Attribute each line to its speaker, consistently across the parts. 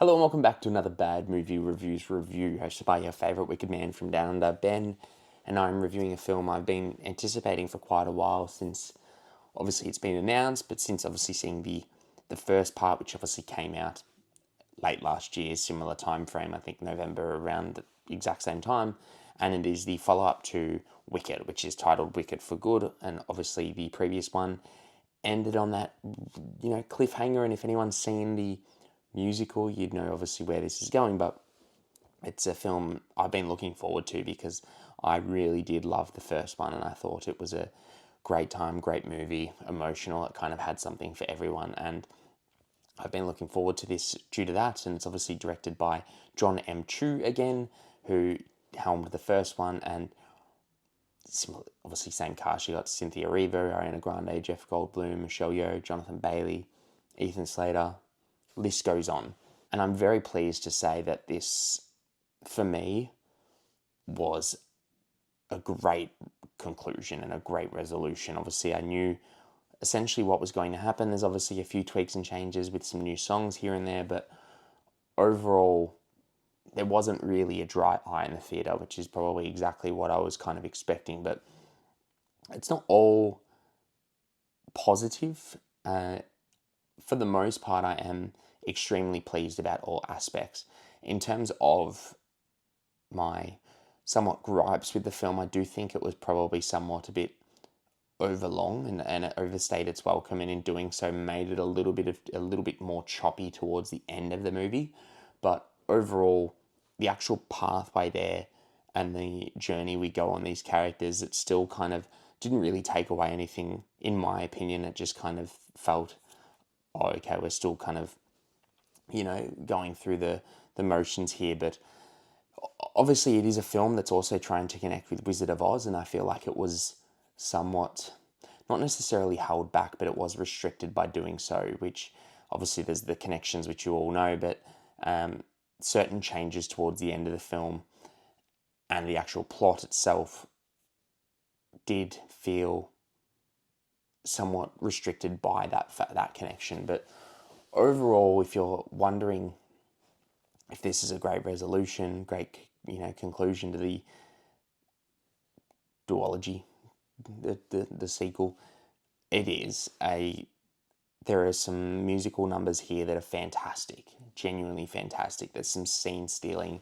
Speaker 1: Hello and welcome back to another Bad Movie Reviews review, hosted by your favourite wicked man from down under, Ben, and I'm reviewing a film I've been anticipating for quite a while since, obviously it's been announced, but since obviously seeing the first part, which obviously came out late last year, similar time frame, I think November around the exact same time, and it is the follow-up to Wicked, which is titled Wicked for Good, and obviously the previous one ended on that, cliffhanger, and if anyone's seen the musical, you'd know obviously where this is going, but it's a film I've been looking forward to because I really did love the first one and I thought it was a great time, great movie, emotional. It kind of had something for everyone, and I've been looking forward to this due to that. And it's obviously directed by John M. Chu again, who helmed the first one, and similar, obviously same cast. You got Cynthia Erivo, Ariana Grande, Jeff Goldblum, Michelle Yeoh, Jonathan Bailey, Ethan Slater. List goes on. And I'm very pleased to say that this, for me, was a great conclusion and a great resolution. Obviously, I knew essentially what was going to happen. There's obviously a few tweaks and changes with some new songs here and there, but overall, there wasn't really a dry eye in the theatre, which is probably exactly what I was kind of expecting. But it's not all positive. For the most part, I am extremely pleased about all aspects. In terms of my somewhat gripes with the film, I do think it was probably somewhat a bit overlong and it overstayed its welcome, and in doing so made it a little bit more choppy towards the end of the movie. But overall, the actual pathway there and the journey we go on these characters, it still kind of didn't really take away anything, in my opinion. It just kind of felt, oh, okay, we're still kind of, going through the motions here. But obviously, it is a film that's also trying to connect with Wizard of Oz, and I feel like it was somewhat, not necessarily held back, but it was restricted by doing so, which obviously there's the connections which you all know, but certain changes towards the end of the film and the actual plot itself did feel somewhat restricted by that connection. But overall, if you're wondering if this is a great resolution, great conclusion to the duology, the sequel, it is a. There are some musical numbers here that are fantastic, genuinely fantastic. There's some scene stealing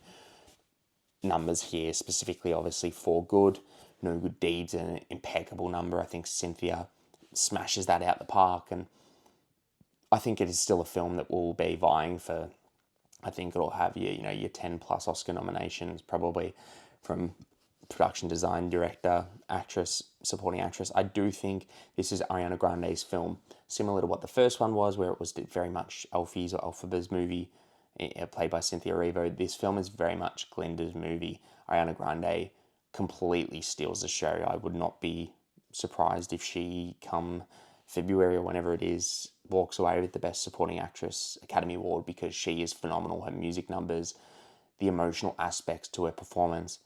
Speaker 1: numbers here, specifically, obviously, For Good, No Good Deeds, an impeccable number. I think Cynthia smashes that out the park, and I think it is still a film that will be vying for. I think it'll have your 10 plus Oscar nominations, probably from production design, director, actress, supporting actress. I do think this is Ariana Grande's film, similar to what the first one was, where it was very much Alfie's or Elphaba's movie, played by Cynthia Erivo. This film is very much Glinda's movie. Ariana Grande completely steals the show. I would not be surprised if she, come February or whenever it is, walks away with the Best Supporting Actress Academy Award, because she is phenomenal. Her music numbers, the emotional aspects to her performance,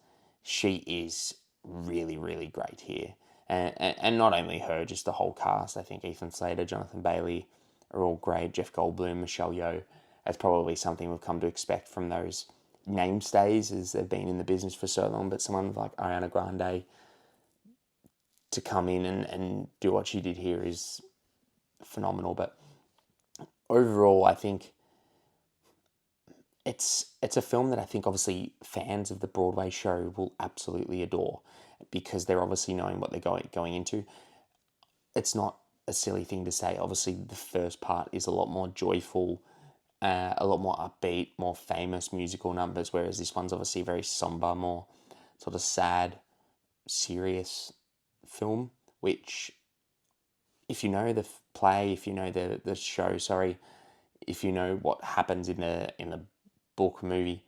Speaker 1: she is really, really great here. And not only her, just the whole cast. I think Ethan Slater, Jonathan Bailey are all great. Jeff Goldblum, Michelle Yeoh. That's probably something we've come to expect from those namestays, as they've been in the business for so long. But someone like Ariana Grande to come in and do what she did here is phenomenal. But overall, I think it's a film that I think obviously fans of the Broadway show will absolutely adore, because they're obviously knowing what they're going into. It's not a silly thing to say. Obviously, the first part is a lot more joyful, a lot more upbeat, more famous musical numbers, whereas this one's obviously very somber, more sort of sad, serious film, which, if you know the play, if you know the show, sorry, if you know what happens in the book movie,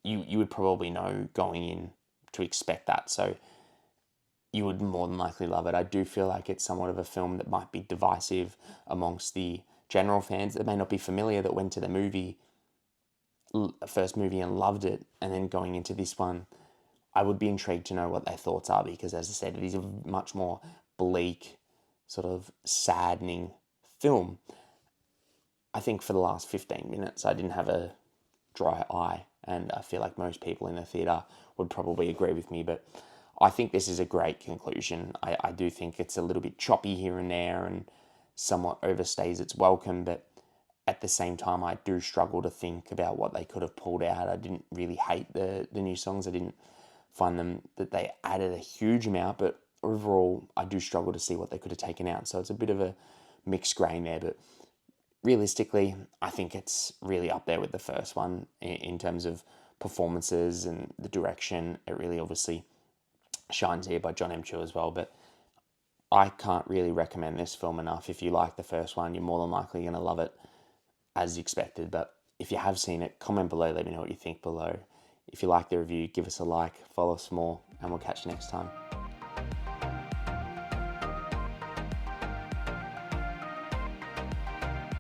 Speaker 1: you would probably know going in to expect that. So you would more than likely love it. I do feel like it's somewhat of a film that might be divisive amongst the general fans that may not be familiar, that went to the movie, first movie, and loved it, and then going into this one, I would be intrigued to know what their thoughts are, because, as I said, it is a much more bleak, sort of saddening film. I think for the last 15 minutes, I didn't have a dry eye, and I feel like most people in the theatre would probably agree with me, but I think this is a great conclusion. I do think it's a little bit choppy here and there and somewhat overstays its welcome, but at the same time, I do struggle to think about what they could have pulled out. I didn't really hate the new songs. I didn't find them that they added a huge amount, but overall, I do struggle to see what they could have taken out. So it's a bit of a mixed grain there, but realistically, I think it's really up there with the first one in terms of performances and the direction. It really obviously shines here by John M. Chu as well, but I can't really recommend this film enough. If you like the first one, you're more than likely going to love it as expected. But if you have seen it, comment below, let me know what you think below. If you like the review, give us a like, follow us more, and we'll catch you next time.